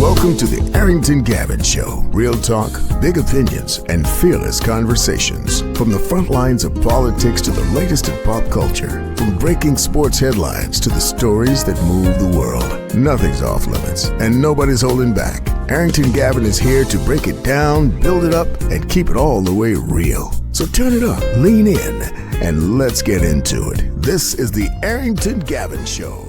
Welcome to the Arrington Gavin Show. Real talk, big opinions, and fearless conversations. From the front lines of politics to the latest in pop culture. From breaking sports headlines to the stories that move the world. Nothing's off limits, and nobody's holding back. Arrington Gavin is here to break it down, build it up, and keep it all the way real. So turn it up, lean in, and let's get into it. This is the Arrington Gavin Show.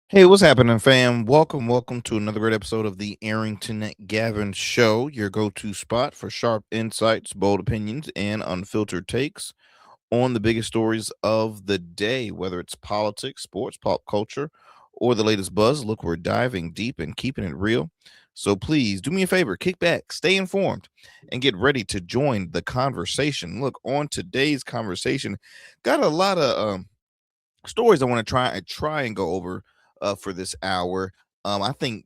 Hey, what's happening, fam? Welcome to another great episode of the Arrington Gavin Show, your go-to spot for sharp insights, bold opinions, and unfiltered takes on the biggest stories of the day, whether it's politics, sports, pop culture, or the latest buzz. Look, we're diving deep and keeping it real. So please do me a favor, kick back, stay informed, and get ready to join the conversation. Look, on today's conversation, got a lot of stories I want to try and go over for this hour. I think,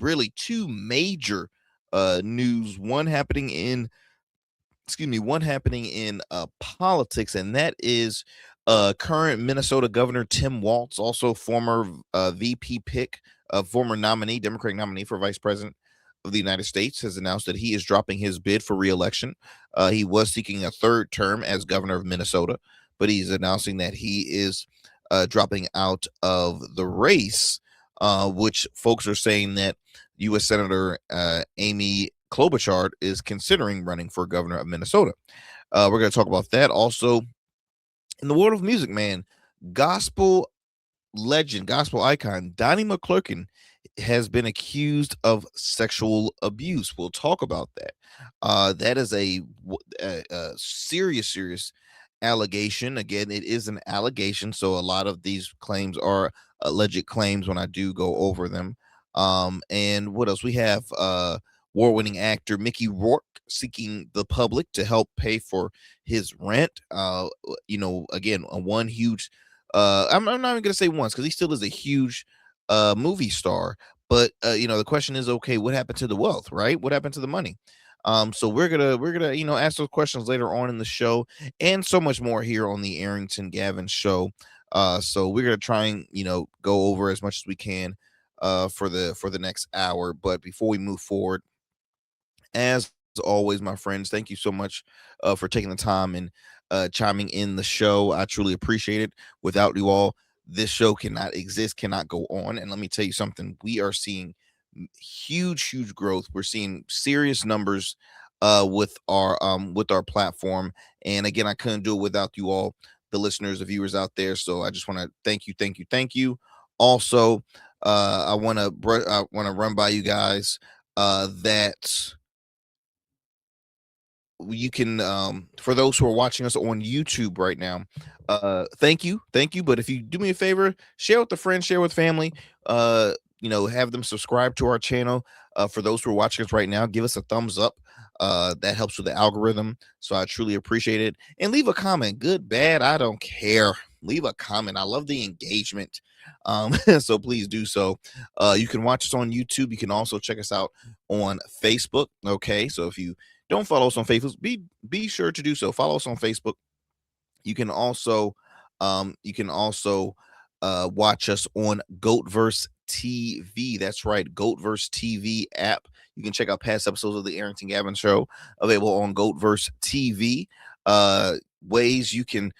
really two major news, one happening in politics, and that is current Minnesota Governor Tim Walz, also former VP pick, former nominee, Democratic nominee for Vice President of the United States, has announced that he is dropping his bid for re-election. He was seeking a third term as governor of Minnesota, but he's announcing that he is dropping out of the race, which folks are saying that U.S. Senator Amy Klobuchar is considering running for governor of Minnesota. We're going to talk about that. Also, in the world of music, man, gospel legend, gospel icon Donnie Mcclurkin has been accused of sexual abuse. We'll talk about that. That is a serious allegation. Again, it is an allegation, so a lot of these claims are alleged claims when I do go over them. And what else? We have award-winning actor Mickey Rourke seeking the public to help pay for his rent. Again, one huge I'm not even gonna say once, because he still is a huge movie star, but the question is, okay, what happened to the wealth, right? What happened to the money? So we're gonna ask those questions later on in the show, and so much more here on the Arrington Gavin Show. So we're gonna try and go over as much as we can for the next hour. But before we move forward, as always, my friends, thank you so much for taking the time and chiming in the show. I truly appreciate it. Without you all, this show cannot exist, cannot go on. And let me tell you something, we are seeing huge growth. We're seeing serious numbers with our platform. And again, I couldn't do it without you all, the listeners, the viewers out there. So I just want to thank you. Also, I want to run by you guys that you can, for those who are watching us on YouTube right now, thank you. But if you do me a favor, share with a friend, share with family, have them subscribe to our channel. For those who are watching us right now, give us a thumbs up. That helps with the algorithm, so I truly appreciate it. And leave a comment, good, bad, I don't care. Leave a comment. I love the engagement. So please do so. You can watch us on YouTube. You can also check us out on Facebook. Okay, so if you don't follow us on Facebook, be sure to do so. Follow us on Facebook. You can also watch us on Goatverse TV. That's right, Goatverse TV app. You can check out past episodes of the Arrington Gavin Show available on Goatverse TV. Ways you can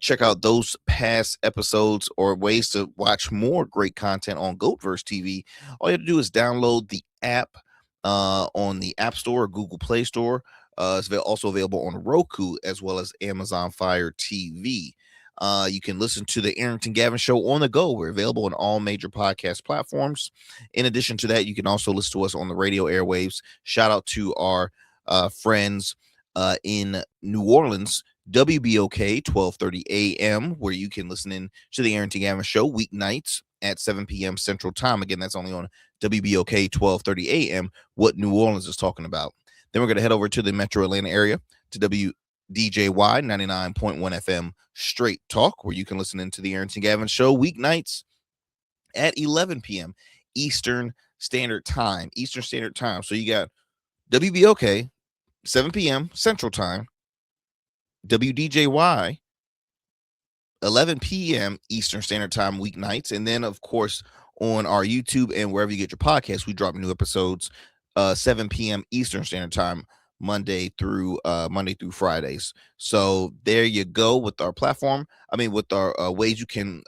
check out those past episodes, or ways to watch more great content on Goatverse TV. All you have to do is download the app on the App Store or Google Play Store. It's also available on Roku as well as Amazon Fire TV. You can listen to the Arrington Gavin Show on the go. We're available on all major podcast platforms. In addition to that, you can also listen to us on the radio airwaves. Shout out to our friends in New Orleans, WBOK 1230 AM, where you can listen in to the Arrington Gavin Show weeknights at 7 p.m. Central Time. Again, that's only on WBOK 1230 AM, what New Orleans is talking about. Then we're going to head over to the Metro Atlanta area to WDJY 99.1 FM Straight Talk, where you can listen into the Arrington Gavin Show weeknights at 11 p.m. Eastern Standard Time. So you got WBOK 7 p.m. Central Time, WDJY 11 p.m. Eastern Standard Time weeknights, and then of course on our YouTube and wherever you get your podcasts. We drop new episodes 7 p.m. Eastern Standard Time, Monday through Fridays. So there you go with our platform. With our ways you can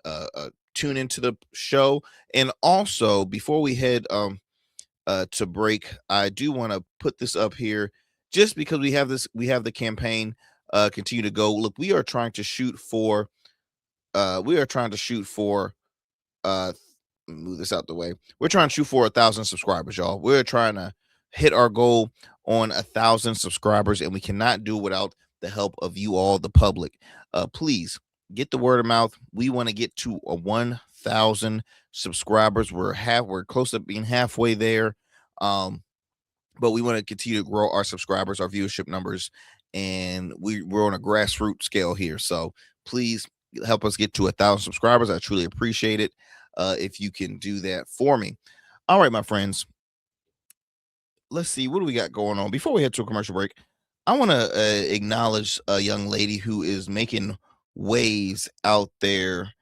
tune into the show. And also, before we head to break, I do want to put this up here just because we have the campaign continue to go. Look, we are trying to shoot for move this out the way. We're trying to shoot for 1,000 subscribers, y'all. We're trying to hit our goal on 1,000 subscribers, and we cannot do it without the help of you all, the public. Please get the word of mouth. We want to get to 1,000 subscribers. We're close to being halfway there. But we want to continue to grow our subscribers, our viewership numbers, and we're on a grassroots scale here. So please help us get to 1,000 subscribers. I truly appreciate it if you can do that for me. All right, my friends. Let's see, what do we got going on? Before we head to a commercial break, I want to acknowledge a young lady who is making waves out there.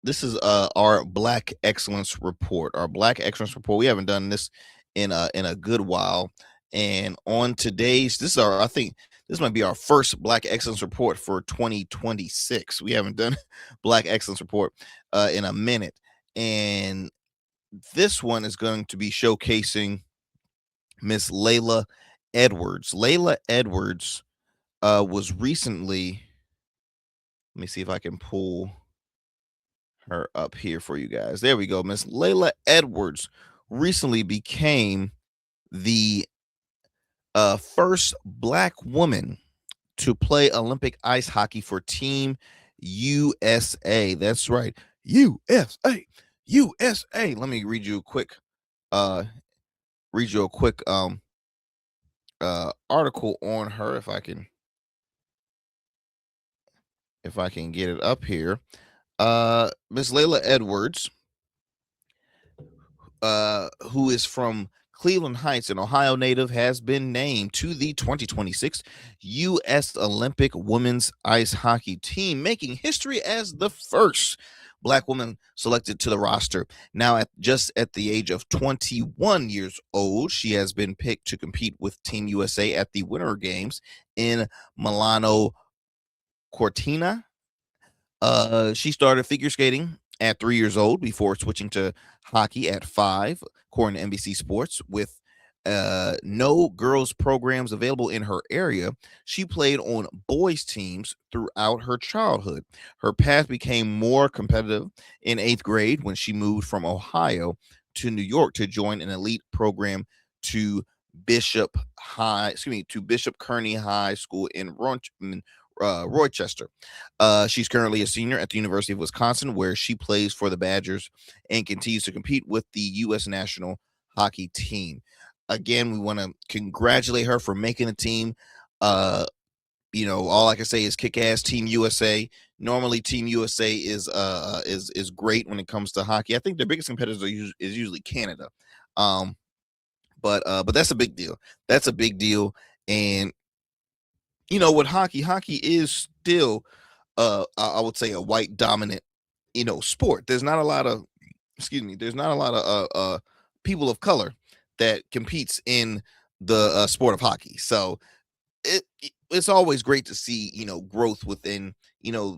This is our Black Excellence Report. Our Black Excellence Report. We haven't done this in a good while. And on today's, I think this might be our first Black Excellence Report for 2026. We haven't done Black Excellence Report in a minute. And this one is going to be showcasing Miss Layla Edwards. Layla Edwards was recently, let me see if I can pull her up here for you guys. There we go. Miss Layla Edwards recently became the first Black woman to play Olympic ice hockey for Team USA. That's right. USA. Let me read you a quick article on her if I can get it up here. Miss Layla Edwards, who is from Cleveland Heights, an Ohio native, has been named to the 2026 U.S. Olympic women's ice hockey team, making history as the first Black woman selected to the roster. Now, just at the age of 21 years old, she has been picked to compete with Team USA at the Winter Games in Milano Cortina. She started figure skating at 3 years old before switching to hockey at 5, according to NBC Sports. With no girls programs available in her area, she played on boys teams throughout her childhood. Her path became more competitive in 8th grade when she moved from Ohio to New York to join an elite program to Bishop Kearney High School in Rochester. She's currently a senior at the University of Wisconsin, where she plays for the Badgers and continues to compete with the U.S. national hockey team. Again, we want to congratulate her for making the team. All I can say is kick ass Team USA. Normally, Team USA is great when it comes to hockey. I think their biggest competitors is usually Canada. But that's a big deal. That's a big deal. And with hockey is still I would say a white dominant sport. There's not a lot of people of color that competes in the sport of hockey. So it's always great to see growth within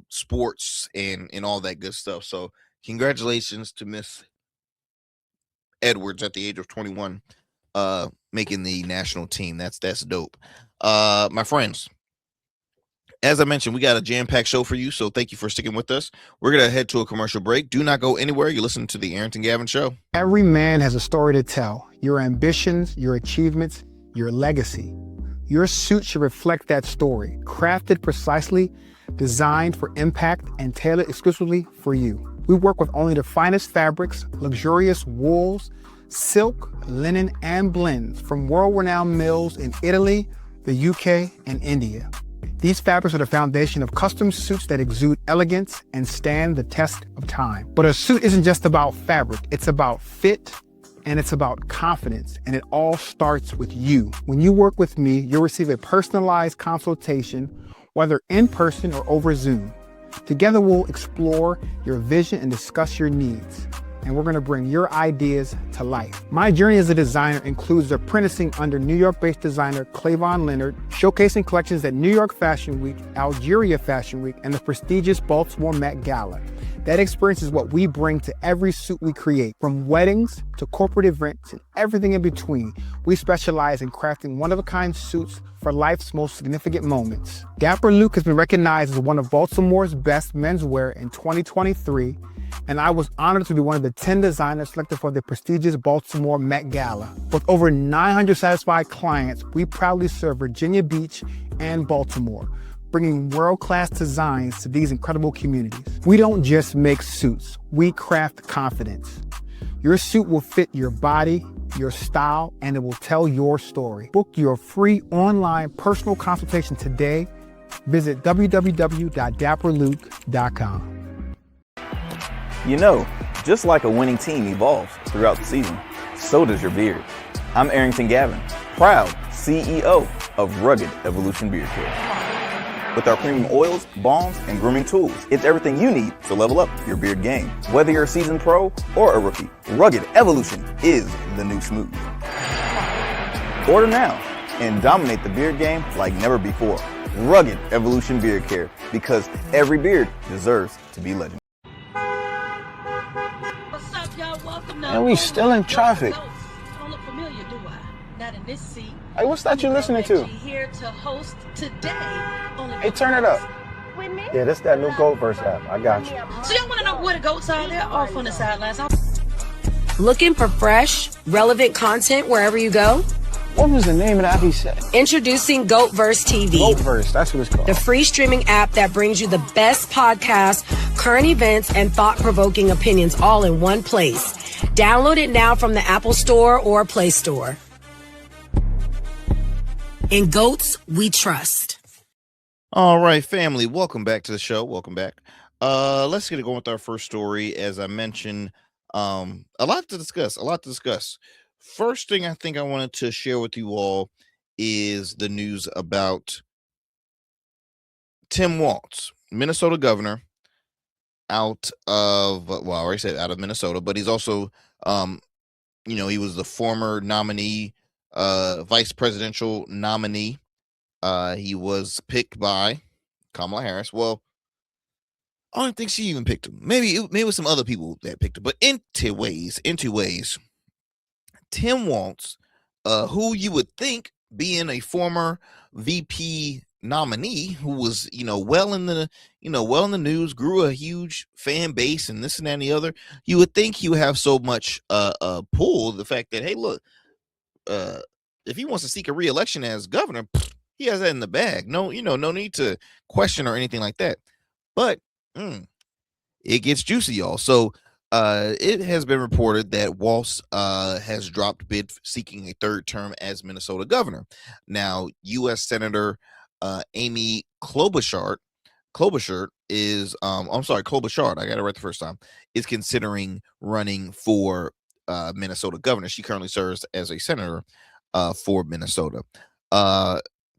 sports and all that good stuff. So congratulations to Miss Edwards at the age of 21 making the national team. That's dope. My friends, as I mentioned, we got a jam-packed show for you, so thank you for sticking with us. We're going to head to a commercial break. Do not go anywhere. You're listening to the Arrington Gavin Show. Every man has a story to tell. Your ambitions, your achievements, your legacy. Your suit should reflect that story, crafted precisely, designed for impact, and tailored exclusively for you. We work with only the finest fabrics, luxurious wools, silk, linen, and blends from world-renowned mills in Italy, the UK, and India. These fabrics are the foundation of custom suits that exude elegance and stand the test of time. But a suit isn't just about fabric, it's about fit, and it's about confidence, and it all starts with you. When you work with me, you'll receive a personalized consultation, whether in person or over Zoom. Together we'll explore your vision and discuss your needs. and we're going to bring your ideas to life. My journey as a designer includes apprenticing under New York-based designer Clavon Leonard, showcasing collections at New York Fashion Week, Algeria Fashion Week, and the prestigious Baltimore Met Gala. That experience is what we bring to every suit we create, from weddings to corporate events and everything in between. We specialize in crafting one-of-a-kind suits for life's most significant moments. Dapper Luke has been recognized as one of Baltimore's best menswear in 2023, and I was honored to be one of the 10 designers selected for the prestigious Baltimore Met Gala. With over 900 satisfied clients, we proudly serve Virginia Beach and Baltimore, bringing world-class designs to these incredible communities. We don't just make suits, we craft confidence. Your suit will fit your body, your style, and it will tell your story. Book your free online personal consultation today. Visit www.dapperluke.com. You know, just like a winning team evolves throughout the season, so does your beard. I'm Arrington Gavin, proud CEO of Rugged Evolution Beard Care. With our premium oils, balms, and grooming tools, it's everything you need to level up your beard game. Whether you're a seasoned pro or a rookie, Rugged Evolution is the new smooth. Order now and dominate the beard game like never before. Rugged Evolution Beard Care, because every beard deserves to be legend. What's up, y'all? Welcome to And we still in traffic. Don't look familiar, do I? Not in this seat. Hey, what's that you listening to? Here to host today. Hey, turn it up. Yeah, this that new GOV verse app. I got you. So y'all want to know where the goats are? They're off on the sidelines. Looking for fresh, relevant content wherever you go? What was the name of the app he said? Introducing GOATverse TV. GOVverse, that's what it's called. The free streaming app that brings you the best podcasts, current events, and thought-provoking opinions all in one place. Download it now from the Apple Store or Play Store. In GOATs, we trust. All right, family, welcome back to the show. Welcome back. Let's get it going with our first story. As I mentioned, a lot to discuss. First thing I think I wanted to share with you all is the news about Tim Walz, Minnesota governor, out of, well, I already said out of Minnesota, but he's also, he was the former nominee, vice presidential nominee. He was picked by Kamala Harris. Well, I don't think she even picked him. Maybe it was some other people that picked him. But in two ways, Tim Walz, who you would think being a former VP nominee, who was well in the news, grew a huge fan base, and this and that and the other, you would think he would have so much pull. The fact that, hey, look, if he wants to seek a re-election as governor, he has that in the bag. No need to question or anything like that. But it gets juicy, y'all. So it has been reported that Walz has dropped bid seeking a third term as Minnesota governor. Now, U.S. Senator Amy Klobuchar is Klobuchar, I got it right the first time, is considering running for Minnesota governor. She currently serves as a senator for Minnesota.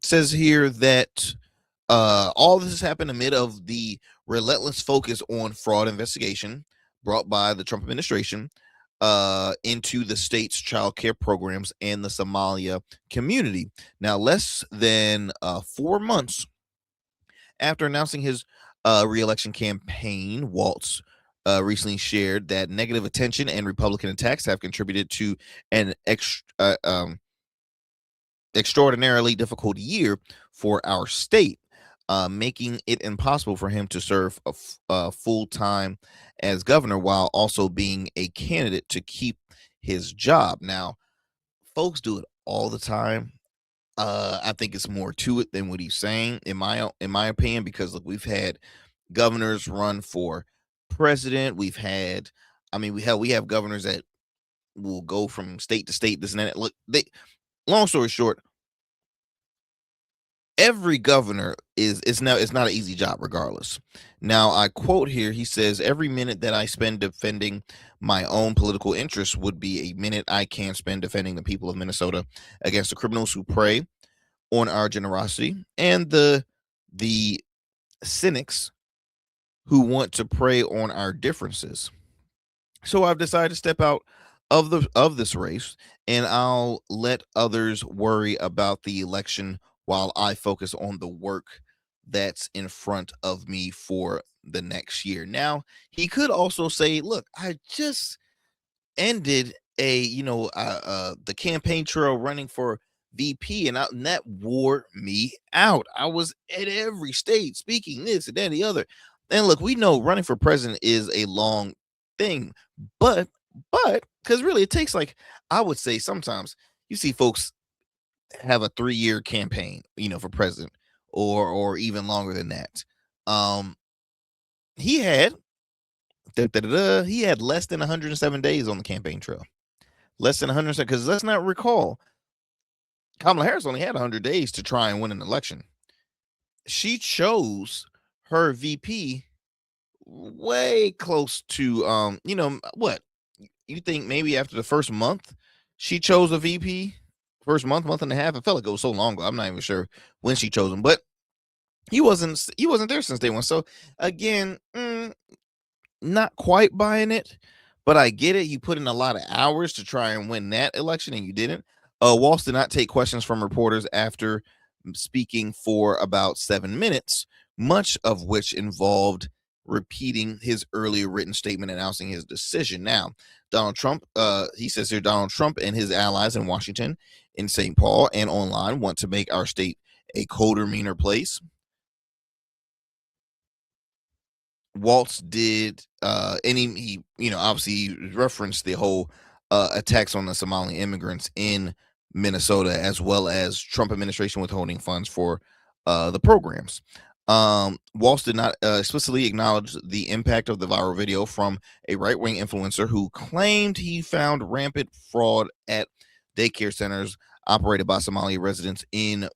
Says here that all this has happened amid of the relentless focus on fraud investigation brought by the Trump administration into the state's child care programs and the Somalia community. Now, less than 4 months after announcing his re-election campaign, Walz recently shared that negative attention and Republican attacks have contributed to an extraordinarily difficult year for our state, making it impossible for him to serve a full time as governor while also being a candidate to keep his job. Now, folks do it all the time. I think it's more to it than what he's saying, in my opinion, because look, we've had governors run for president. We have governors that will go from state to state, this and that. Look, long story short, every governor it's not an easy job regardless. Now, I quote here, he says, "Every minute that I spend defending my own political interests would be a minute I can spend defending the people of Minnesota against the criminals who prey on our generosity and the cynics who want to prey on our differences." So I've decided to step out of this race, and I'll let others worry about the election while I focus on the work that's in front of me for the next year. Now, he could also say, "Look, I just ended the campaign trail running for VP, and that wore me out. I was at every state speaking this and that and the other. And look, we know running for president is a long thing, but because really it takes, like, I would say sometimes you see folks have a 3-year campaign, for president, or even longer than that. Um, he had he had less than 107 days on the campaign trail. Less than 100, because let's not recall, Kamala Harris only had 100 days to try and win an election. She chose her VP way close to, what? You think maybe after the first month she chose a VP? First month and a half? I felt like it was so long ago. I'm not even sure when she chose him, but he wasn't there since day one. So again, not quite buying it, but I get it. You put in a lot of hours to try and win that election, and you didn't. Walz did not take questions from reporters after speaking for about 7 minutes, much of which involved repeating his earlier written statement announcing his decision. Now, Donald Trump, he says here, Donald Trump and his allies in Washington, in St. Paul, and online want to make our state a colder, meaner place. Walz did, and he obviously referenced the whole attacks on the Somali immigrants in Minnesota, as well as Trump administration withholding funds for the programs. Walz did not explicitly acknowledge the impact of the viral video from a right-wing influencer who claimed he found rampant fraud at daycare centers operated by Somali residents in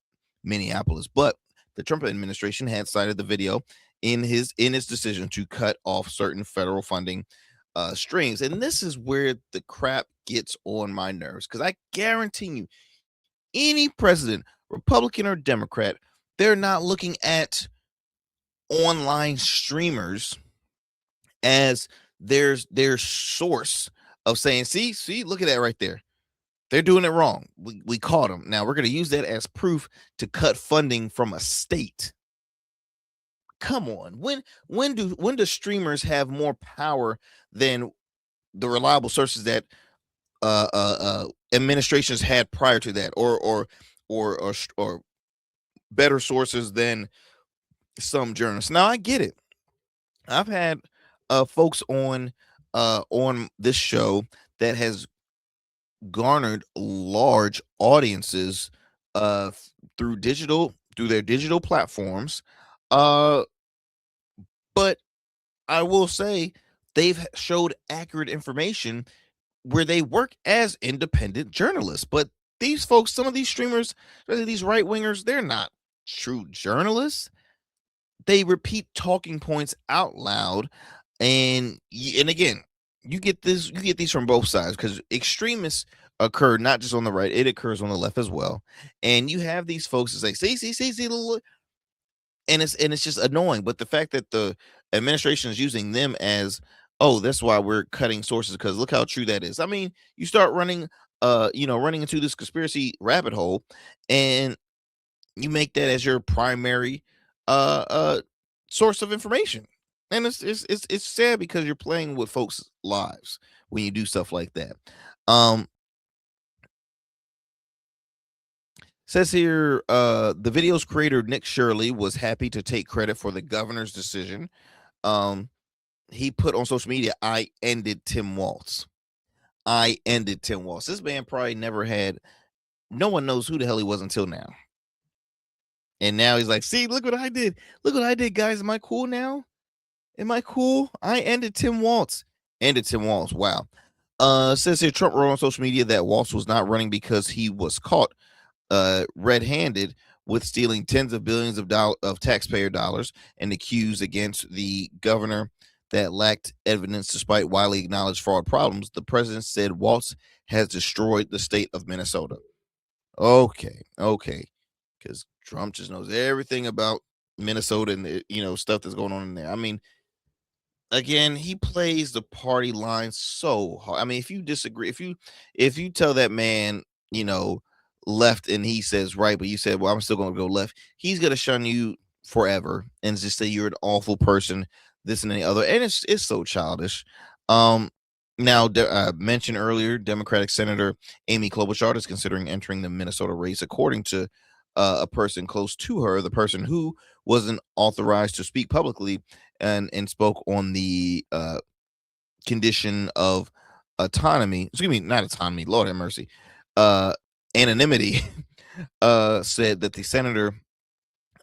Minneapolis. But the Trump administration had cited the video in its decision to cut off certain federal funding streams. And this is where the crap gets on my nerves, because I guarantee you, any president, Republican or Democrat, they're not looking at online streamers as their source of saying, see, look at that right there. They're doing it wrong. We caught them. Now we're going to use that as proof to cut funding from a state. Come on. When do streamers have more power than the reliable sources that administrations had prior to that, or better sources than some journalists? Now I get it. I've had folks on this show that has garnered large audiences through their digital platforms, but I will say they've showed accurate information where they work as independent journalists. But these folks, some of these streamers, especially these right wingers, they're not true journalists. They repeat talking points out loud, and again, you get these from both sides, because extremists occur not just on the right, it occurs on the left as well. And you have these folks that say, see, look, and it's just annoying. But the fact that the administration is using them as, oh, that's why we're cutting sources, because look how true that is. I mean, you start running into this conspiracy rabbit hole, and you make that as your primary source of information. And it's sad, because you're playing with folks' lives when you do stuff like that. Says here, the video's creator, Nick Shirley, was happy to take credit for the governor's decision. He put on social media, I ended Tim Walz. This man probably never had, no one knows who the hell he was until now. And now he's like, see, look what I did. Look what I did, guys. Am I cool now? Am I cool? I ended Tim Walz. Wow. Says here, Trump wrote on social media that Walz was not running because he was caught red-handed with stealing tens of billions of taxpayer dollars, and accused against the governor that lacked evidence despite widely acknowledged fraud problems. The president said Walz has destroyed the state of Minnesota. Okay. Because Trump just knows everything about Minnesota and the, stuff that's going on in there. I mean, again, he plays the party line so hard. I mean, if you disagree, if you tell that man, you know, left and he says right, but you said, well, I'm still going to go left, he's going to shun you forever and just say you're an awful person, this and the other, and it's so childish. Now, mentioned earlier, Democratic Senator Amy Klobuchar is considering entering the Minnesota race, according to a person close to her, the person who wasn't authorized to speak publicly and spoke on the condition of autonomy. Excuse me, not autonomy. Lord have mercy. Anonymity. Said that the senator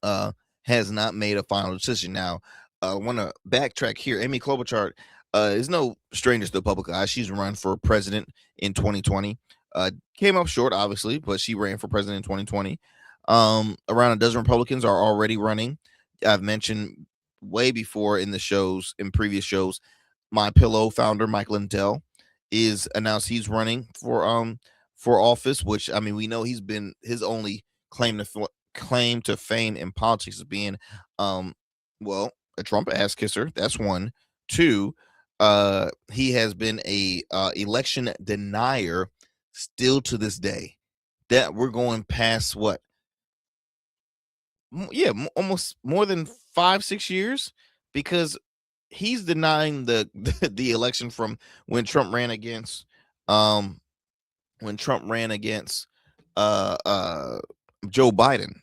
has not made a final decision. Now, I want to backtrack here. Amy Klobuchar is no stranger to the public eye. She's run for president in 2020. Came up short, obviously, but she ran for president in 2020. Around a dozen Republicans are already running. I've mentioned way before in previous shows, My Pillow founder Mike Lindell is announced he's running for office, which, I mean, we know he's been his only claim to fame in politics is being well, a Trump ass kisser. That's one. Two, he has been a election denier still to this day. That we're going past what? Yeah, almost more than 5-6 years, because he's denying the election from when Trump ran against Joe Biden.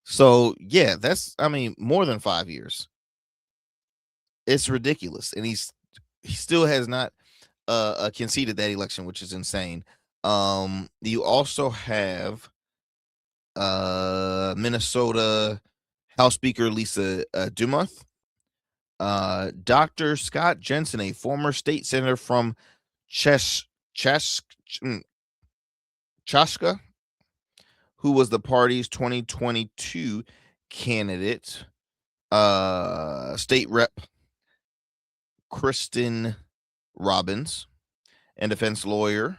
So yeah, that's, I mean, more than 5 years. It's ridiculous, and he still has not conceded that election, which is insane. You also have Minnesota House Speaker Lisa Dumoth, Dr. Scott Jensen, a former state senator from Chaska, who was the party's 2022 candidate, state rep Kristen Robbins, and defense lawyer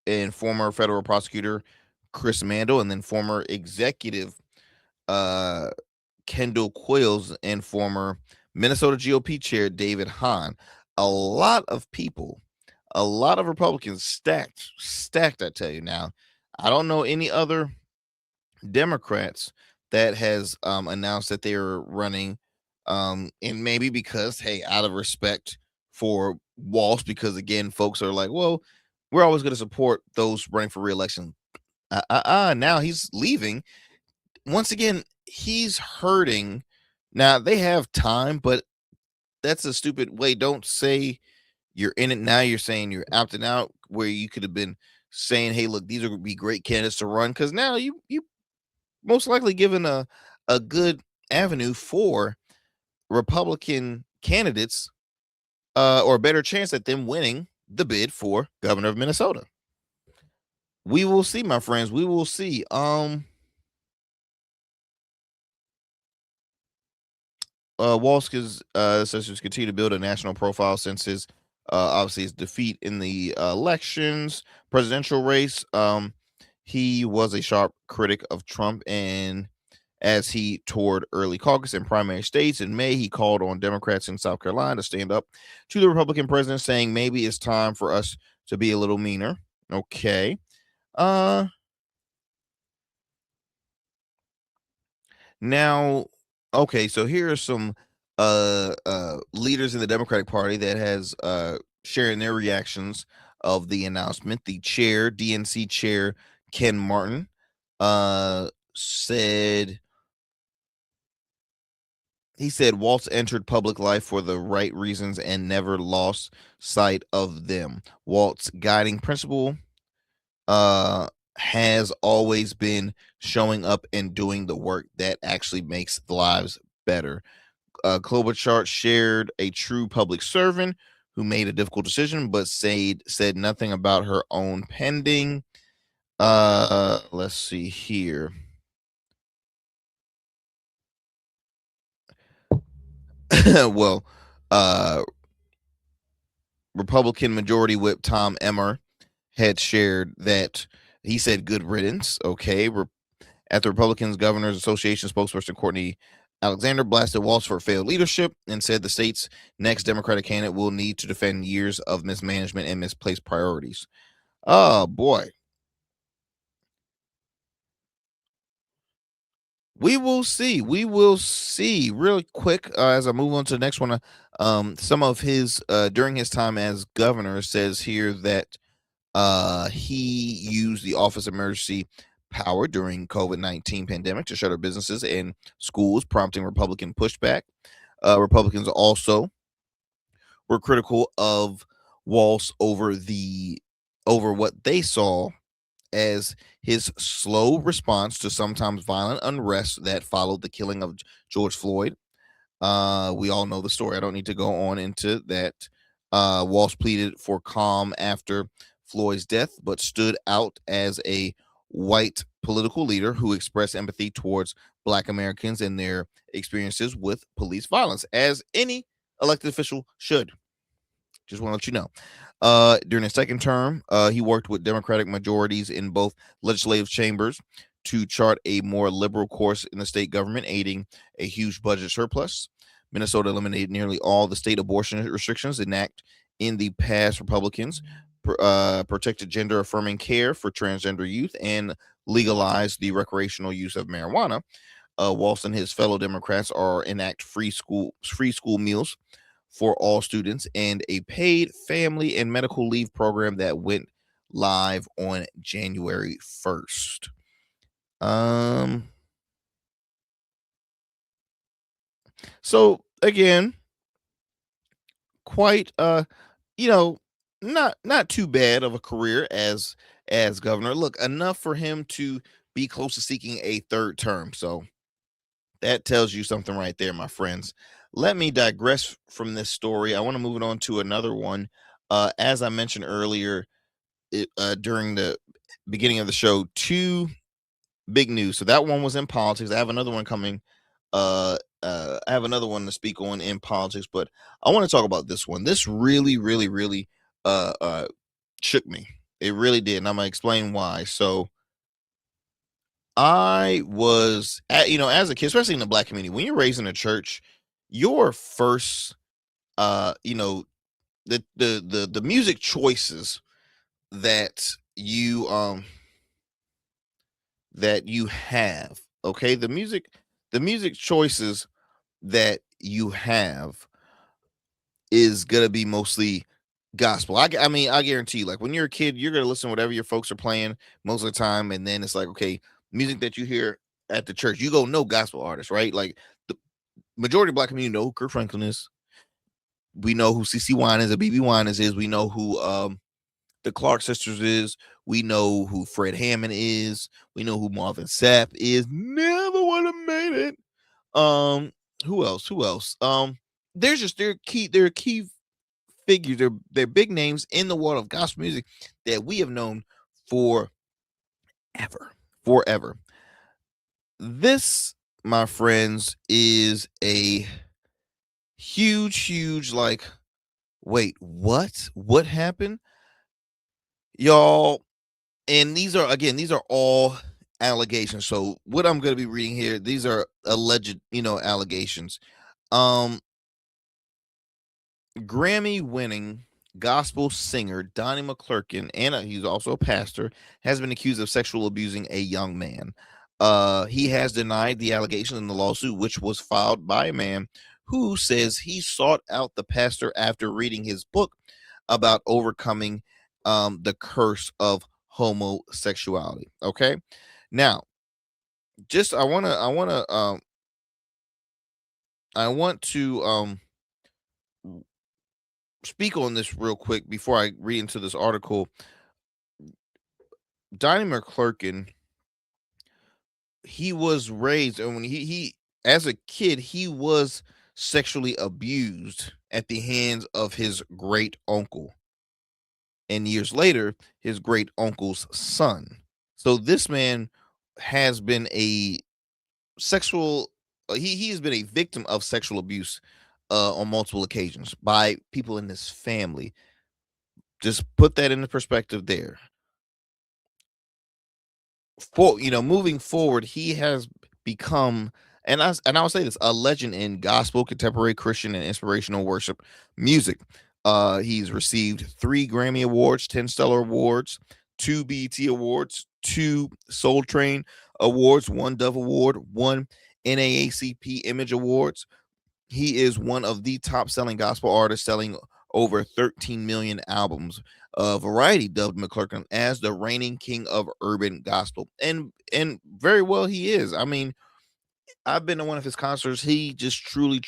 and former federal prosecutor Chris Mandel, and then former executive Kendall Quills, and former Minnesota GOP chair David Hahn. A lot of people, a lot of Republicans stacked, I tell you. Now, I don't know any other Democrats that has announced that they're running, and maybe because, hey, out of respect for Walz, because again, folks are like, well, we're always going to support those running for re-election. Now he's leaving. Once again, he's hurting. Now, they have time, but that's a stupid way. Don't say you're in it now. You're saying you're opting out, where you could have been saying, hey, look, these are going to be great candidates to run, because now you most likely given a good avenue for Republican candidates, or a better chance at them winning the bid for governor of Minnesota. We will see, my friends. We will see. Walz says he's continued to build a national profile since his obviously his defeat in the presidential race. He was a sharp critic of Trump, and as he toured early caucus and primary states in May, he called on Democrats in South Carolina to stand up to the Republican president, saying maybe it's time for us to be a little meaner. Okay. Now, okay, so here are some leaders in the Democratic Party that has sharing their reactions of the announcement. The chair, DNC chair Ken Martin, said Walz entered public life for the right reasons and never lost sight of them. Walz's guiding principle has always been showing up and doing the work that actually makes lives better. Klobuchar shared a true public servant who made a difficult decision, but said nothing about her own pending. Let's see here. Well, Republican Majority Whip Tom Emmer had shared that he said good riddance. Okay. At the Republicans Governors Association spokesperson Courtney Alexander blasted Walz for failed leadership and said the state's next Democratic candidate will need to defend years of mismanagement and misplaced priorities. Oh boy. We will see. We will see. Really quick, as I move on to the next one, some of his during his time as governor says here that he used the office of emergency power during COVID-19 pandemic to shutter businesses and schools, prompting Republican pushback. Republicans also were critical of Walz over what they saw as his slow response to sometimes violent unrest that followed the killing of George Floyd. We all know the story. I don't need to go on into that. Walz pleaded for calm after Floyd's death, but stood out as a white political leader who expressed empathy towards Black Americans and their experiences with police violence, as any elected official should. Just want to let you know. During his second term, he worked with Democratic majorities in both legislative chambers to chart a more liberal course in the state government, aiding a huge budget surplus. Minnesota eliminated nearly all the state abortion restrictions enacted in the past. Republicans protected gender-affirming care for transgender youth and legalized the recreational use of marijuana. Walz and his fellow Democrats are enact free school meals for all students and a paid family and medical leave program that went live on January 1st. So again, quite not too bad of a career as governor. Look, enough for him to be close to seeking a third term. So that tells you something right there, my friends. Let me digress from this story. I want to move it on to another one. As I mentioned earlier, during the beginning of the show, two big news. So that one was in politics. I have another one coming. I have another one to speak on in politics, but I want to talk about this one. This really, really, really shook me. It really did, and I'm gonna explain why. So I was as a kid, especially in the Black community, when you're raised in a church, your first the music choices that you have, okay, the music choices that you have is gonna be mostly gospel. I mean, I guarantee you, like when you're a kid, you're gonna listen to whatever your folks are playing most of the time, and then it's like, okay, music that you hear at the church, you go know gospel artists, right? Like the majority of Black community know who Kirk Franklin is. We know who CeCe Winans and BB Winans is. We know who the Clark sisters is. We know who Fred Hammond is. We know who Marvin Sapp is. Never would have made it. Who else? They're key figures. They're big names in the world of gospel music that we have known forever. This, my friends, is a huge, like, wait, what happened, y'all? And these are all allegations. So what I'm going to be reading here, these are alleged allegations. Grammy winning gospel singer Donnie Mcclurkin, and he's also a pastor, has been accused of sexual abusing a young man. He has denied the allegation in the lawsuit, which was filed by a man who says he sought out the pastor after reading his book about overcoming the curse of homosexuality. Okay, now, just I want to speak on this real quick before I read into this article. Donnie Mcclurkin, he was raised, and when he as a kid, he was sexually abused at the hands of his great uncle, and years later, his great uncle's son. So this man has been a sexual. He has been a victim of sexual abuse on multiple occasions by people in his family. Just put that into perspective there. Moving forward, he has become and I will say this, a legend in gospel, contemporary Christian, and inspirational worship music. He's received 3 Grammy Awards, 10 Stellar Awards, 2 BET Awards, 2 Soul Train Awards, 1 Dove Award, 1 NAACP Image Awards. He is one of the top selling gospel artists, selling over 13 million albums. Variety dubbed McClurkin as the reigning king of urban gospel, and very well he is. I mean, I've been to one of his concerts. He just truly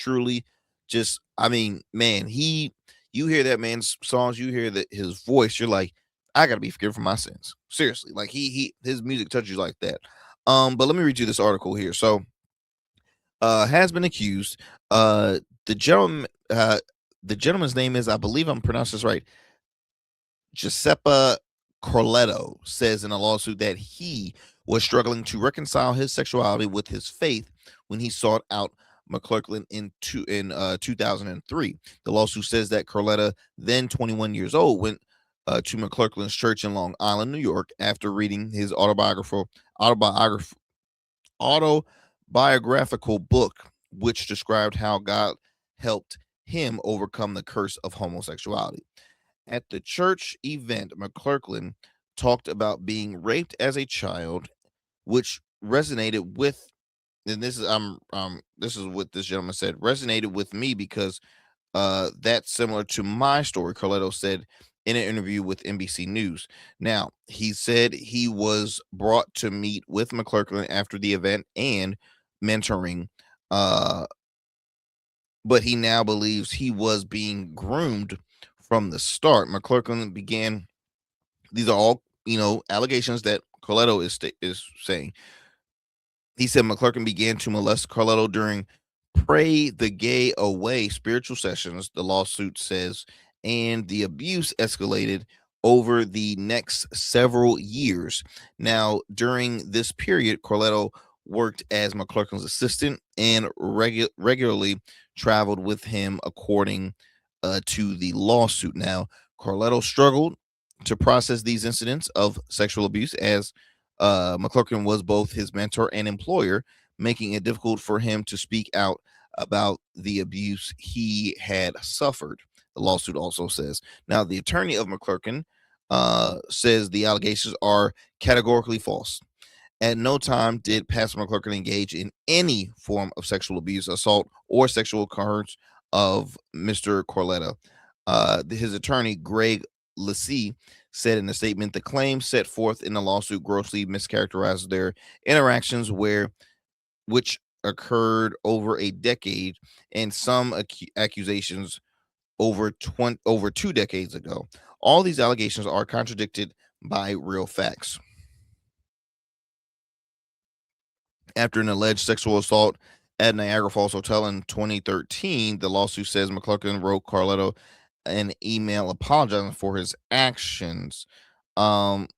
just, I mean, man, you hear that man's songs, you hear that his voice, you're like, I gotta be forgiven for my sins. Seriously, like his music touches you like that. But let me read you this article here. So, has been accused. Uh, the gentleman, the gentleman's name is, I believe I'm pronouncing this right, Giuseppe Corletto, says in a lawsuit that he was struggling to reconcile his sexuality with his faith when he sought out McClurkin in 2003. The lawsuit says that Corletta, then 21 years old, went to McClurkin's church in Long Island, New York, after reading his autobiographical book, which described how God helped him overcome the curse of homosexuality. At the church event, McClurkin talked about being raped as a child, which resonated with, and this is what this gentleman said, resonated with me because that's similar to my story, Carletto said in an interview with NBC News. Now, he said he was brought to meet with McClurkin after the event and mentoring, uh, but he now believes he was being groomed from the start. McClurkin began, these are all, allegations that Carletto is saying. He said McClurkin began to molest Carletto during Pray the Gay Away spiritual sessions, the lawsuit says, and the abuse escalated over the next several years. Now, during this period, Carletto worked as McClurkin's assistant and regularly traveled with him, according to the lawsuit. Now, Carletto struggled to process these incidents of sexual abuse, as McClurkin was both his mentor and employer, making it difficult for him to speak out about the abuse he had suffered. The lawsuit also says. Now, the attorney of McClurkin says the allegations are categorically false. At no time did Pastor McClurkin engage in any form of sexual abuse, assault, or sexual occurrence of Mr. Corletta. His attorney, Greg Lassie, said in a statement, the claims set forth in the lawsuit grossly mischaracterized their interactions, which occurred over a decade, and some accusations over 2 decades ago. All these allegations are contradicted by real facts. After an alleged sexual assault at Niagara Falls Hotel in 2013, the lawsuit says McClurkin wrote Carletto an email apologizing for his actions. And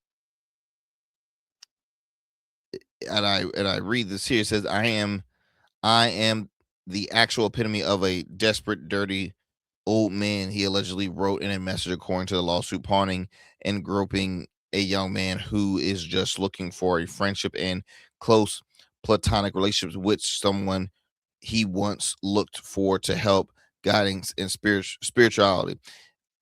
I read this here. It says, I am the actual epitome of a desperate, dirty old man, he allegedly wrote in a message, according to the lawsuit, pawning and groping a young man who is just looking for a friendship and close platonic relationships with someone he once looked for to help guidance and spirituality.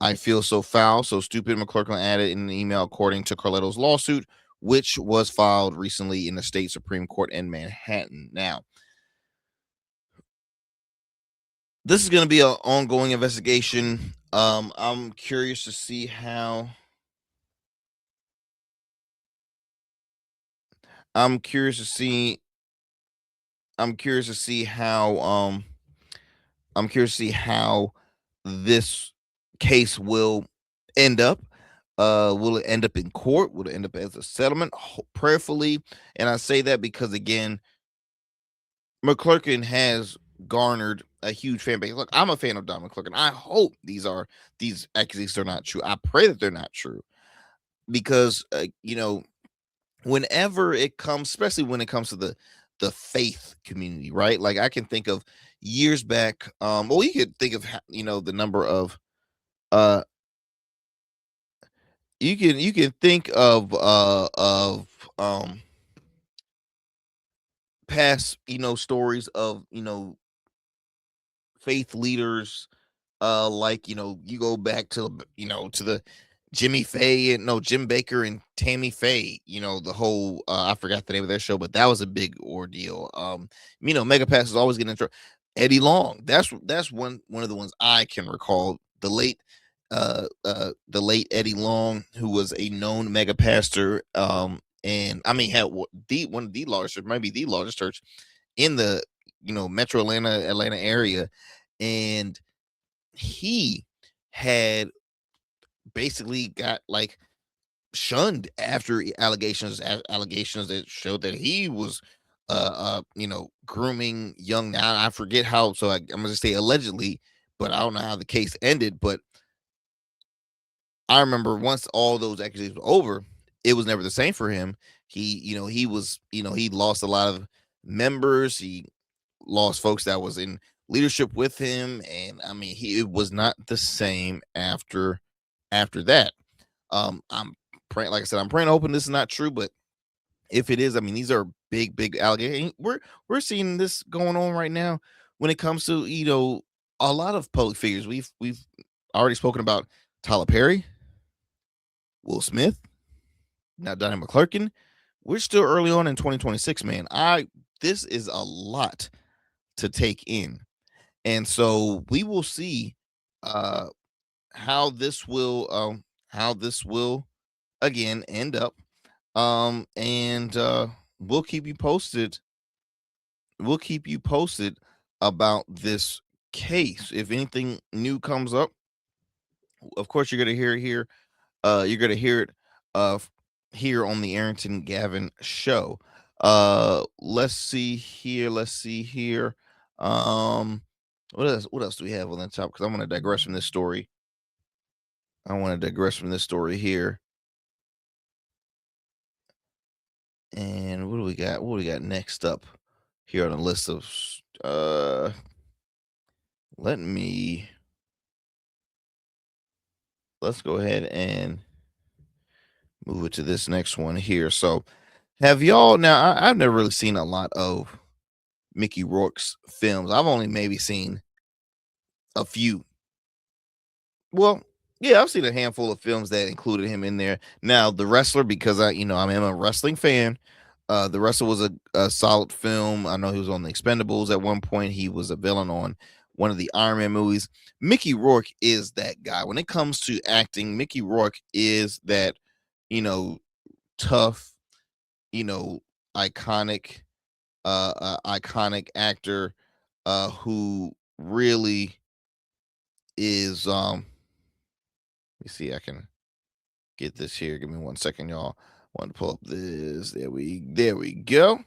I feel so foul, so stupid, McClurkin added in an email, according to Carletto's lawsuit, which was filed recently in the state Supreme Court in Manhattan. Now, this is going to be an ongoing investigation. I'm curious to see how. I'm curious to see. I'm curious to see how. I'm curious to see how this case will end up. Will it end up in court? Will it end up as a settlement? Prayerfully, and I say that because, again, McClurkin has garnered a huge fan base. Look, I'm a fan of Don McClurkin. I hope these accusations are not true. I pray that they're not true, because whenever it comes, especially when it comes to the faith community, right? Like, I can think of years back. Well, you could think of the number of you can think of past, stories of, faith leaders, like, you go back to, to the Jim Baker and Tammy Faye, the whole, I forgot the name of their show, but that was a big ordeal. Mega Pass is always getting in trouble. Eddie Long, that's one of the ones I can recall. The late Eddie Long, who was a known mega pastor, and I mean had one of the largest, maybe the largest church in the metro Atlanta area, and he had basically got like shunned after allegations that showed that he was grooming young, now I forget how, so I'm gonna say allegedly, but I don't know how the case ended. But I remember once all those accusations were over, it was never the same for him. He lost a lot of members. He lost folks that was in leadership with him, and I mean, it was not the same after that. I'm praying, like I said, I'm praying, hoping this is not true, but if it is, I mean, these are big allegations. We're seeing this going on right now when it comes to a lot of public figures. We've already spoken about Tyler Perry, Will Smith, now Donnie McClurkin. We're still early on in 2026, man. This is a lot to take in, and so we will see how this will again end up, and we'll keep you posted. We'll keep you posted about this case. If anything new comes up, of course you're gonna hear it here. You're gonna hear it here on the Arrington Gavin show. Let's see here. What else do we have on the top? Because I want to digress from this story. Here. And what do we got? What do we got next up here on the list of let's go ahead and move it to this next one here. So have y'all, now I've never really seen a lot of Mickey Rourke's films. I've only maybe seen a few. Well, yeah, I've seen a handful of films that included him in there. Now, The Wrestler, because I am a wrestling fan. The Wrestler was a solid film. I know he was on the Expendables at one point. He was a villain on one of the Iron Man movies. Mickey Rourke is that guy. When it comes to acting, Mickey Rourke is that, tough, iconic, iconic actor, who really is, let me see, I can get this here. Give me 1 second, y'all. I want to pull up this. There we go.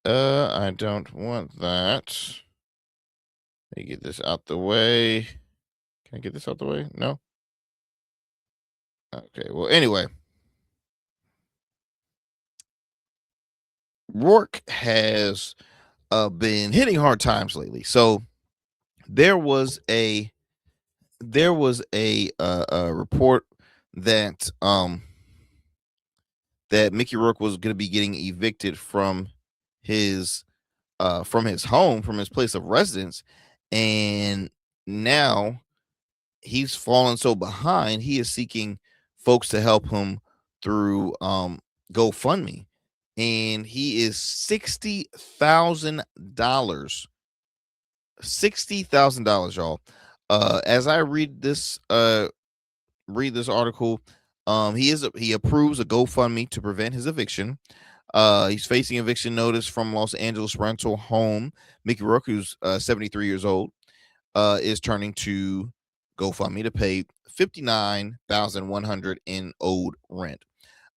I don't want that. Let me get this out the way. Can I get this out the way? No. Okay. Well, anyway, Rourke has been hitting hard times lately. So there was a report that that Mickey Rourke was going to be getting evicted from his home, from his place of residence, and now he's fallen so behind. He is seeking folks to help him through GoFundMe, and he is $60,000. $60,000, y'all. As I read this article, he approves a GoFundMe to prevent his eviction. He's facing eviction notice from Los Angeles rental home. Mickey Rourke, who's 73 years old, is turning to GoFundMe to pay $59,100 in owed rent.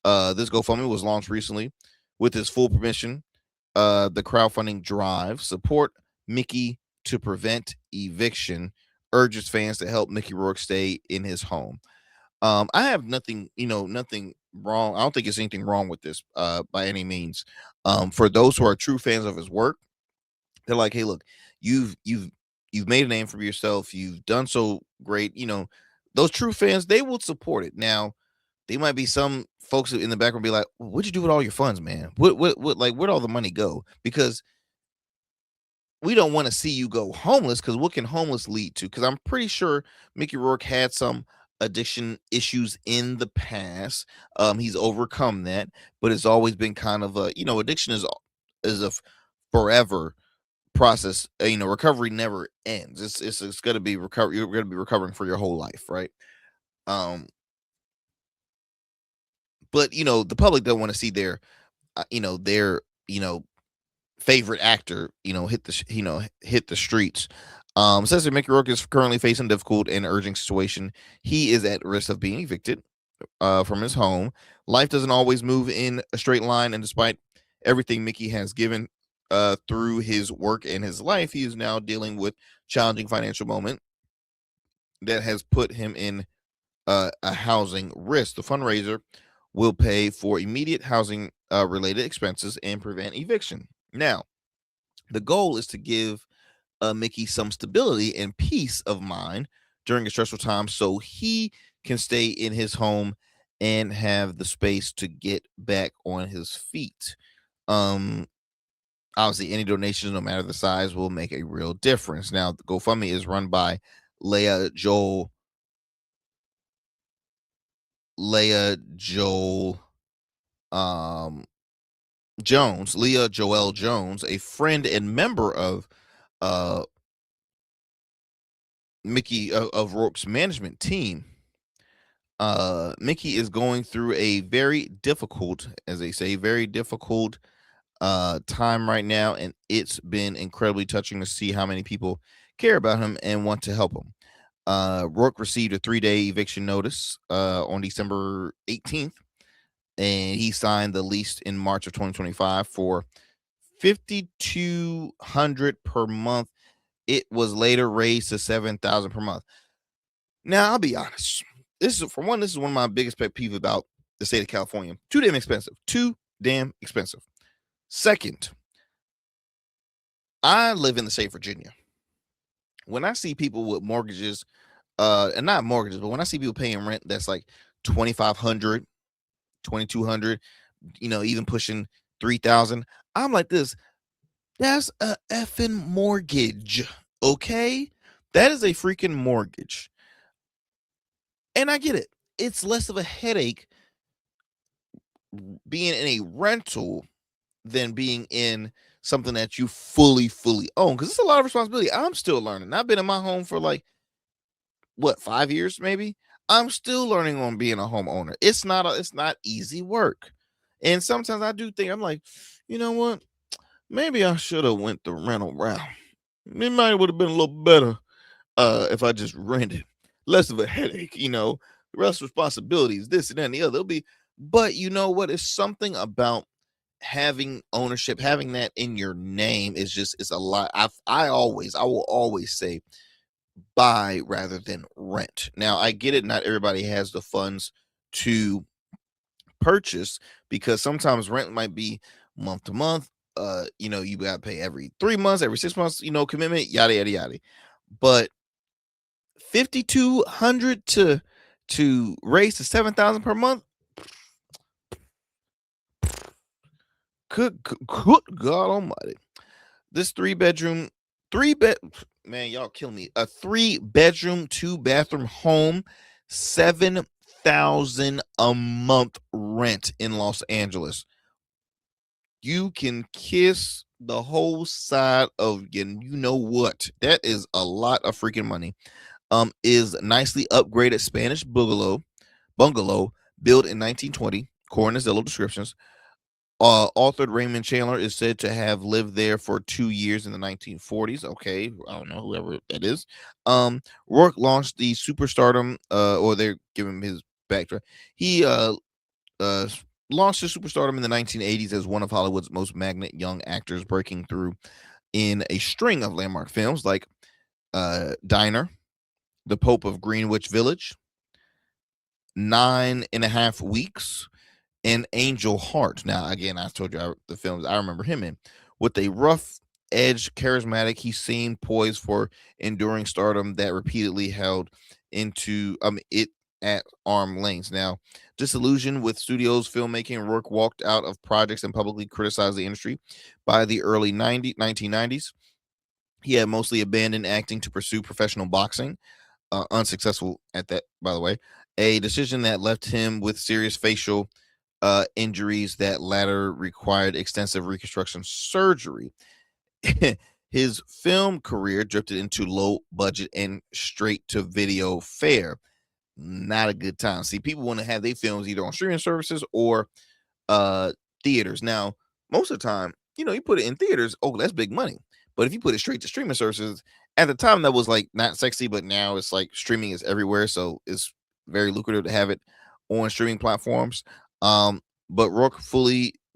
This GoFundMe was launched recently with his full permission. The crowdfunding drive, Support Mickey to Prevent Eviction, urges fans to help Mickey Rourke stay in his home. I have nothing wrong. I don't think there's anything wrong with this by any means. For those who are true fans of his work, they're like, hey, look, you've made a name for yourself. You've done so great. Those true fans, they will support it. Now, There might be some folks in the background be like, "What'd you do with all your funds, man? What, like, where'd all the money go?" Because we don't want to see you go homeless. Because what can homeless lead to? Because I'm pretty sure Mickey Rourke had some addiction issues in the past. He's overcome that, but it's always been kind of a, addiction is a forever process. Recovery never ends. It's going to be recover. You're going to be recovering for your whole life, right? Um, but the public don't want to see their favorite actor, hit the streets. Says that Mickey Rourke is currently facing a difficult and urgent situation. He is at risk of being evicted from his home. Life doesn't always move in a straight line, and despite everything Mickey has given through his work and his life, he is now dealing with challenging financial moment that has put him in a housing risk. The fundraiser will pay for immediate housing related expenses and prevent eviction. Now, the goal is to give Mickey some stability and peace of mind during a stressful time so he can stay in his home and have the space to get back on his feet. Obviously, any donations, no matter the size, will make a real difference. Now, the GoFundMe is run by Leah Joel Leah Joel Jones, a friend and member of Mickey of Rourke's management team. Mickey is going through a very difficult, as they say, very difficult time right now, and it's been incredibly touching to see how many people care about him and want to help him. Rourke received a 3-day eviction notice on December 18th, and he signed the lease in March of 2025 for $5,200 per month. It was later raised to $7,000 per month. Now, I'll be honest. This is one of my biggest pet peeves about the state of California. Too damn expensive. Second, I live in the state of Virginia. When I see people with mortgages, and not mortgages, but when I see people paying rent that's like $2,500, $2,200, even pushing $3,000, I'm like this. That's a effing mortgage, okay? That is a freaking mortgage. And I get it. It's less of a headache being in a rental than being in something that you fully own, because it's a lot of responsibility. I'm still learning. I've been in my home for 5 years maybe. I'm still learning on being a homeowner. It's not easy work. And sometimes I do think, I'm like, you know what? Maybe I should have went the rental route. It might would have been a little better if I just rented. Less of a headache, the rest responsibilities, this and that and the other. But you know what? It's something about having ownership, having that in your name it's a lot. I will always say buy rather than rent. Now, I get it. Not everybody has the funds to purchase, because sometimes rent might be month to month. You got to pay every 3 months, every 6 months, commitment, yada, yada, yada. But $5,200 to raise to $7,000 per month. Good God Almighty! This man, y'all kill me. A 3-bedroom, 2-bathroom home, $7,000 a month rent in Los Angeles. You can kiss the whole side of you know what? That is a lot of freaking money. Is nicely upgraded Spanish bungalow built in 1920. According to Zillow descriptions. Author Raymond Chandler is said to have lived there for 2 years in the 1940s. Okay, I don't know whoever that is. Rourke launched the superstardom, or they're giving him his backtrack. He launched his superstardom in the 1980s as one of Hollywood's most magnet young actors, breaking through in a string of landmark films like Diner, The Pope of Greenwich Village, 9.5 Weeks, and Angel Heart. Now, again, I told you the films I remember him in. With a rough edge, charismatic, he seemed poised for enduring stardom that repeatedly held into it at arm's length. Now, disillusioned with studios filmmaking, Rourke walked out of projects and publicly criticized the industry. By the early 1990s, he had mostly abandoned acting to pursue professional boxing, unsuccessful at that, by the way, a decision that left him with serious facial injuries that latter required extensive reconstruction surgery. His film career drifted into low budget and straight to video fare. Not a good time. See, people want to have their films either on streaming services or theaters. Now, most of the time, you put it in theaters, oh, that's big money. But if you put it straight to streaming services, at the time that was like not sexy, but now it's like streaming is everywhere, so it's very lucrative to have it on streaming platforms. But Rourke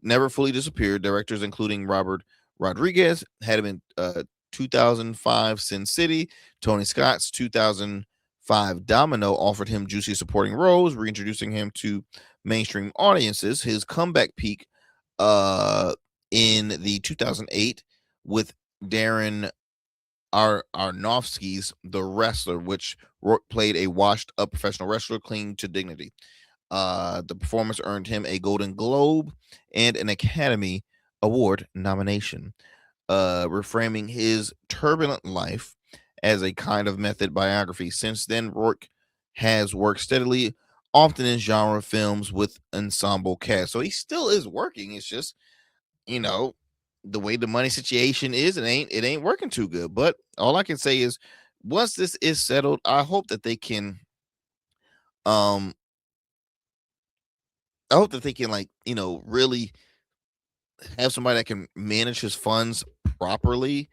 never fully disappeared. Directors including Robert Rodriguez had him in 2005 Sin City. Tony Scott's 2005 Domino offered him juicy supporting roles, reintroducing him to mainstream audiences. His comeback peak in the 2008 with Darren Aronofsky's The Wrestler, which Rourke played a washed-up professional wrestler clinging to dignity. The performance earned him a Golden Globe and an Academy Award nomination, reframing his turbulent life as a kind of method biography. Since then, Rourke has worked steadily, often in genre films with ensemble cast. So he still is working. It's just, the way the money situation is, it ain't working too good. But all I can say is, once this is settled, I hope that they can, really have somebody that can manage his funds properly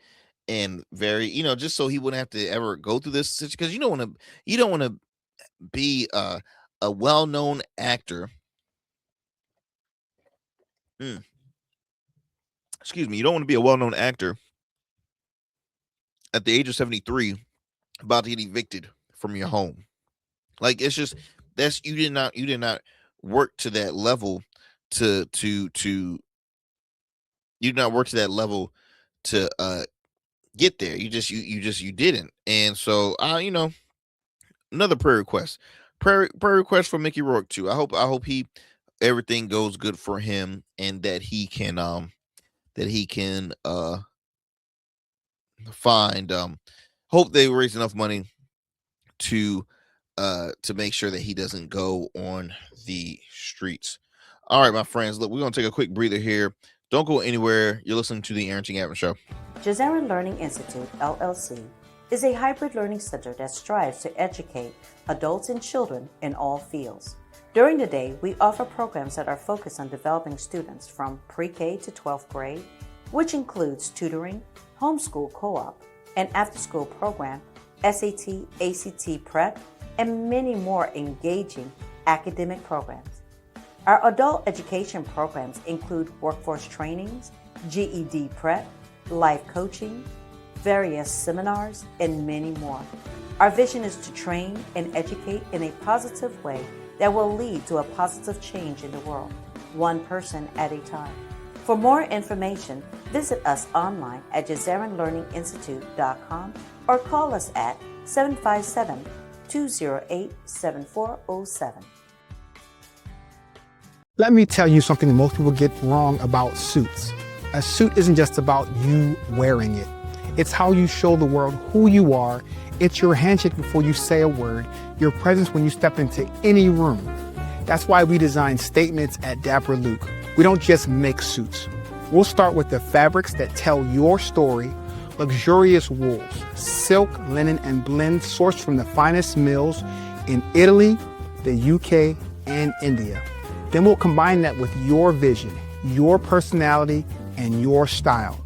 and very, just so he wouldn't have to ever go through this situation. Because you don't want to be a well-known actor. Excuse me. You don't want to be a well-known actor at the age of 73 about to get evicted from your home. Like, it's just, you did not work to that level to you did not work to that level to get there. You didn't. And so another prayer request for Mickey Rourke too. I hope everything goes good for him, and that he can find hope they raise enough money to make sure that he doesn't go on the streets. All right, my friends, look, we're gonna take a quick breather here. Don't go anywhere. You're listening to the Arrington Gavin Show. Jazera Learning Institute, LLC, is a hybrid learning center that strives to educate adults and children in all fields. During the day, we offer programs that are focused on developing students from pre-K to 12th grade, which includes tutoring, homeschool co-op, an after-school program, SAT, ACT prep, and many more engaging academic programs. Our adult education programs include workforce trainings, GED prep, life coaching, various seminars, and many more. Our vision is to train and educate in a positive way that will lead to a positive change in the world, one person at a time. For more information, visit us online at JazeranLearningInstitute.com or call us at 757-208-7407. Let me tell you something most people get wrong about suits. A suit isn't just about you wearing it. It's how you show the world who you are. It's your handshake before you say a word, your presence when you step into any room. That's why we design statements at Dapper Luke. We don't just make suits. We'll start with the fabrics that tell your story, luxurious wools, silk, linen, and blends sourced from the finest mills in Italy, the UK, and India. Then we'll combine that with your vision, your personality, and your style.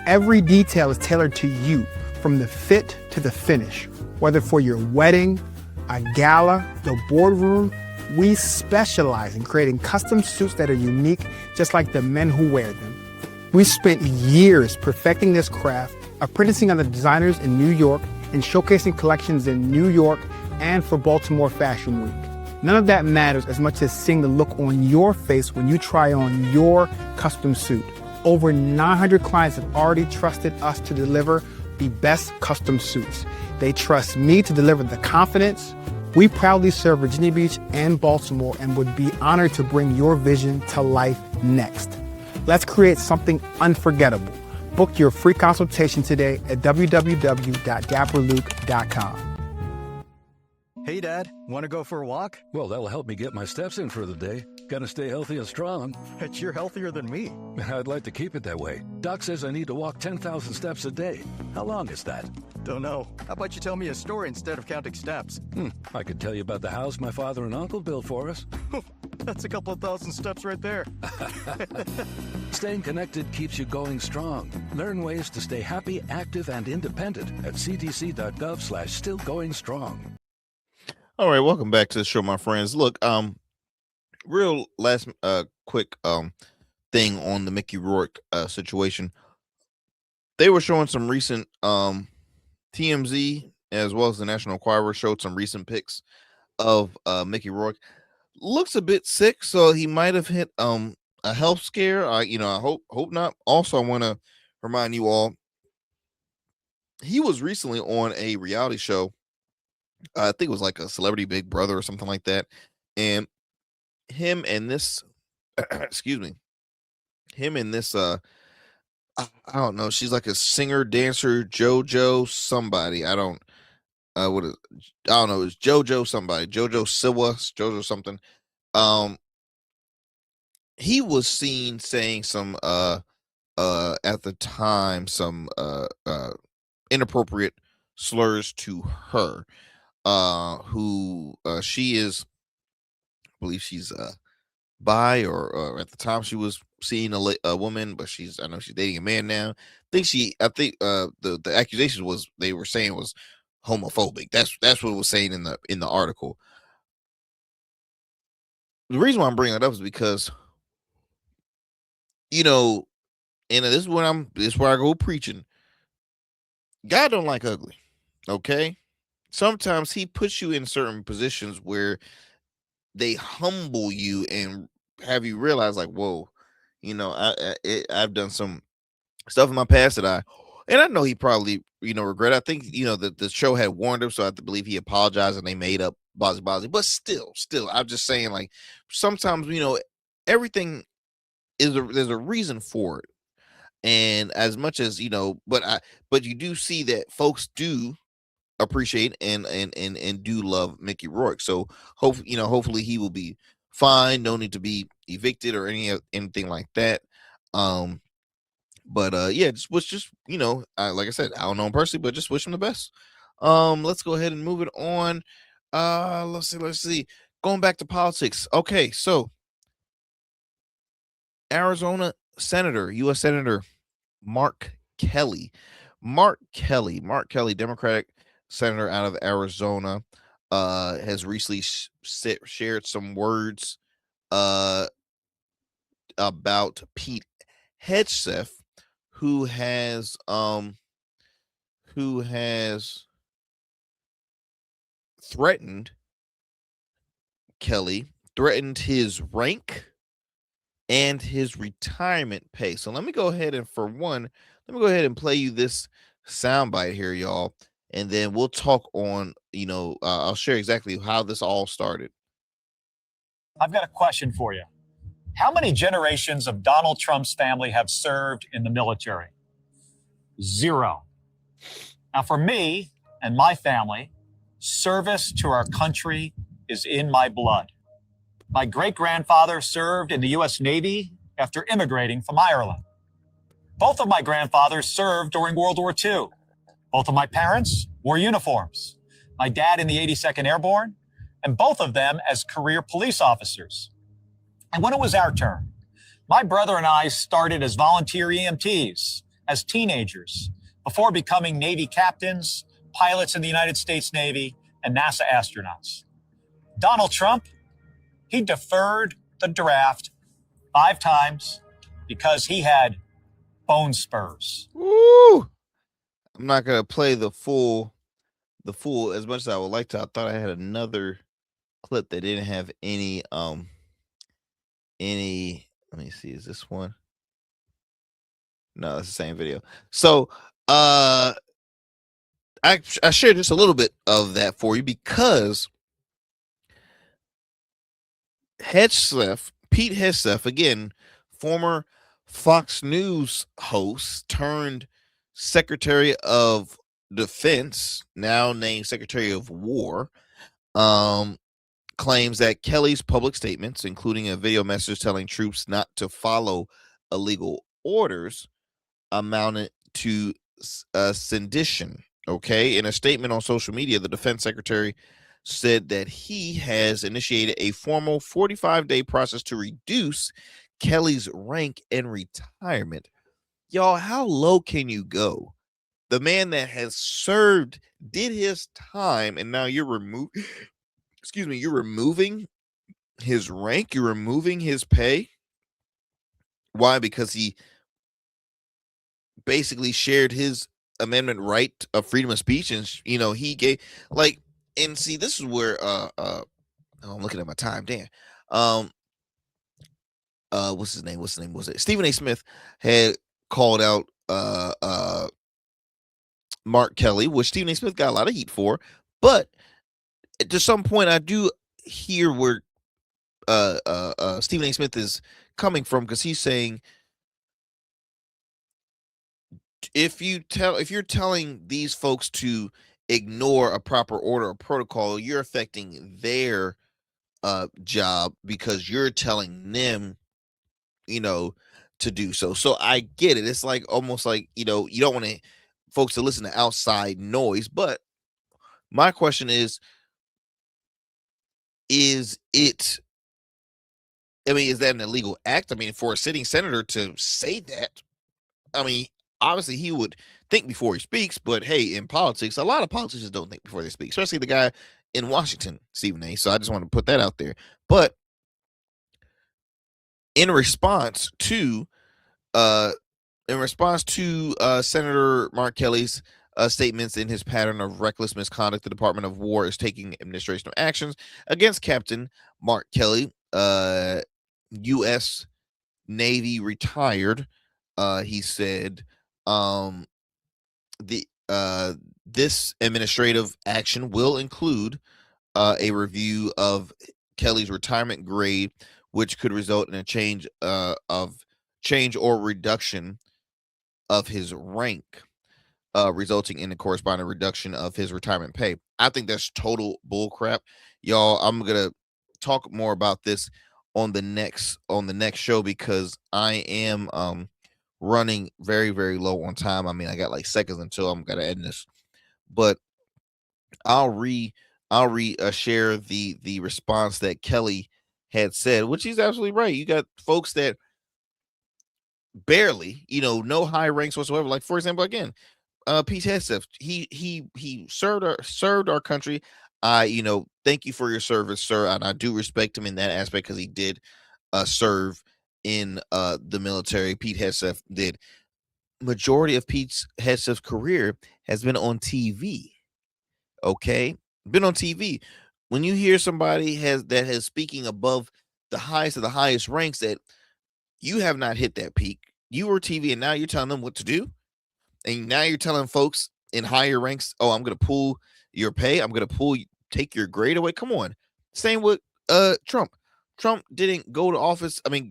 Every detail is tailored to you, from the fit to the finish. Whether for your wedding, a gala, the boardroom, we specialize in creating custom suits that are unique, just like the men who wear them. We spent years perfecting this craft, apprenticing under designers in New York and showcasing collections in New York and for Baltimore Fashion Week. None of that matters as much as seeing the look on your face when you try on your custom suit. Over 900 clients have already trusted us to deliver the best custom suits. They trust me to deliver the confidence, We proudly serve Virginia Beach and Baltimore and would be honored to bring your vision to life next. Let's create something unforgettable. Book your free consultation today at www.dapperluke.com. Hey, Dad, want to go for a walk? Well, that'll help me get my steps in for the day. Gotta stay healthy and strong. Bet you're healthier than me. I'd like to keep it that way. Doc says I need to walk 10,000 steps a day. How long is that? Don't know. How about you tell me a story instead of counting steps? I could tell you about the house my father and uncle built for us. That's a couple of thousand steps right there. Staying connected keeps you going strong. Learn ways to stay happy, active, and independent at cdc.gov/stillgoingstrong. All right, welcome back to the show, my friends. Look, real last quick thing on the Mickey Rourke situation. They were showing some recent TMZ as well as the National Enquirer showed some recent pics of Mickey Rourke. Looks a bit sick, so he might have hit a health scare. I hope not. Also, I want to remind you all, he was recently on a reality show. I think it was like a Celebrity Big Brother or something like that. And him and this, excuse me, him and this, I don't know. She's like a singer, dancer, JoJo somebody. I don't know. It's JoJo somebody, JoJo Siwa, JoJo something. He was seen saying some, at the time, some, inappropriate slurs to her. Who she is, I believe she's bi, or at the time she was seeing a woman, but I know she's dating a man now. I think the accusation was, they were saying, was homophobic. That's what it was saying in the article. The reason why I'm bringing it up is because, and this is where I go preaching. God don't like ugly, okay? Sometimes he puts you in certain positions where they humble you and have you realize, like, whoa, I've done some stuff in my past and I know he probably, regret. I think, that the show had warned him, so I have to believe he apologized and they made up but still, I'm just saying, like, sometimes, everything there's a reason for it. And as much as, but you do see that folks do appreciate and do love Mickey Rourke. So hopefully he will be fine. No need to be evicted or anything like that. Yeah, like I said, I don't know him personally, but just wish him the best. Let's go ahead and move it on. Let's see. Going back to politics. Okay, so Arizona Senator, U.S. Senator Mark Kelly, Democratic senator out of Arizona, has recently shared some words about Pete Hegseth, who has threatened Kelly, threatened his rank and his retirement pay. So let me go ahead and play you this soundbite here, y'all, and then we'll talk on, I'll share exactly how this all started. I've got a question for you. How many generations of Donald Trump's family have served in the military? 0. Now, for me and my family, service to our country is in my blood. My great-grandfather served in the U.S. Navy after immigrating from Ireland. Both of my grandfathers served during World War II. Both of my parents wore uniforms. My dad in the 82nd Airborne, and both of them as career police officers. And when it was our turn, my brother and I started as volunteer EMTs, as teenagers, before becoming Navy captains, pilots in the United States Navy, and NASA astronauts. Donald Trump, he deferred the draft 5 times because he had bone spurs. Woo! I'm not gonna play the full as much as I would like to. I thought I had another clip that didn't have any. Let me see. Is this one? No, it's the same video. So I shared just a little bit of that for you because Pete Hegseth, again, former Fox News host turned Secretary of Defense, now named Secretary of War, claims that Kelly's public statements, including a video message telling troops not to follow illegal orders, amounted to sedition. Okay, in a statement on social media, the defense secretary said that he has initiated a formal 45-day process to reduce Kelly's rank and retirement. Y'all, how low can you go? The man that has served, did his time, and now you're removing his rank, you're removing his pay. Why? Because he basically shared his amendment right of freedom of speech, and he gave, like, and see, this is where I'm looking at my time. Damn. What's his name? Was it Stephen A. Smith had called out Mark Kelly, which Stephen A. Smith got a lot of heat for, but to some point I do hear where Stephen A. Smith is coming from, because he's saying, if you're telling these folks to ignore a proper order or protocol, you're affecting their job, because you're telling them, to do so. So I get it. It's like almost like, you don't want folks to listen to outside noise. But my question is that an illegal act? I mean, for a sitting senator to say that, I mean, obviously he would think before he speaks, but hey, in politics, a lot of politicians don't think before they speak, especially the guy in Washington, Stephen A. So I just want to put that out there. But in response to Senator Mark Kelly's statements in his pattern of reckless misconduct, the Department of War is taking administrative actions against Captain Mark Kelly, U.S. Navy retired. He said this administrative action will include a review of Kelly's retirement grade, which could result in a change or reduction of his rank, resulting in a corresponding reduction of his retirement pay. I think that's total bullcrap, y'all. I'm gonna talk more about this on the next show, because I am running very, very low on time. I mean, I got like seconds until I'm gonna end this, but I'll share the response that Kelly had said, which he's absolutely right. You got folks that barely, no high ranks whatsoever. Like, for example, again, Pete Hegseth, he served our country. Thank you for your service, sir, and I do respect him in that aspect, because he did serve in the military. Pete Hegseth did. Majority of Pete Hegseth's career has been on TV. Okay, been on TV. When you hear somebody that has speaking above the highest of the highest ranks, that you have not hit that peak. You were TV, and now you're telling them what to do, and now you're telling folks in higher ranks, "Oh, I'm going to pull your pay. I'm going to take your grade away." Come on. Same with Trump. Trump didn't go to office. I mean,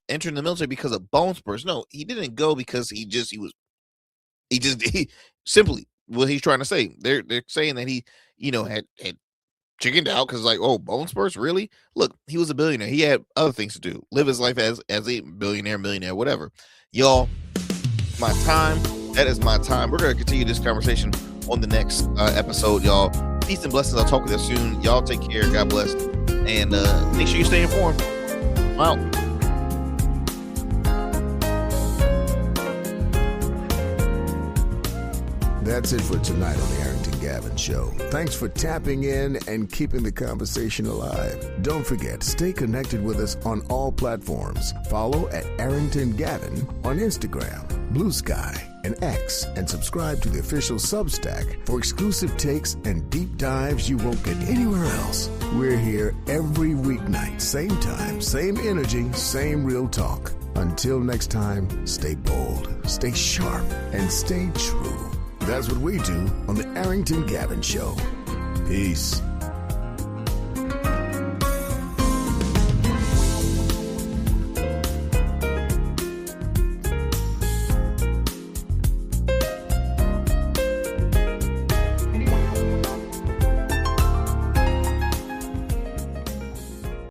entering the military because of bone spurs. No, he didn't go because he simply what he's trying to say. They're saying that he, had chickened out because, like, oh, bone spurs, really? Look, he was a billionaire. He had other things to do. Live his life as a billionaire, millionaire, whatever. Y'all, my time. That is my time. We're gonna continue this conversation on the next episode, y'all. Peace and blessings. I'll talk with you soon. Y'all take care. God bless. And make sure you stay informed. I'm out. That's it for tonight on the Arrington Gavin Show. Thanks for tapping in and keeping the conversation alive. Don't forget, stay connected with us on all platforms. Follow at Arrington Gavin on Instagram, Blue Sky, and X, and subscribe to the official Substack for exclusive takes and deep dives you won't get anywhere else. We're here every weeknight, same time, same energy, same real talk. Until next time, stay bold, stay sharp, and stay true. That's what we do on the Arrington Gavin Show. Peace.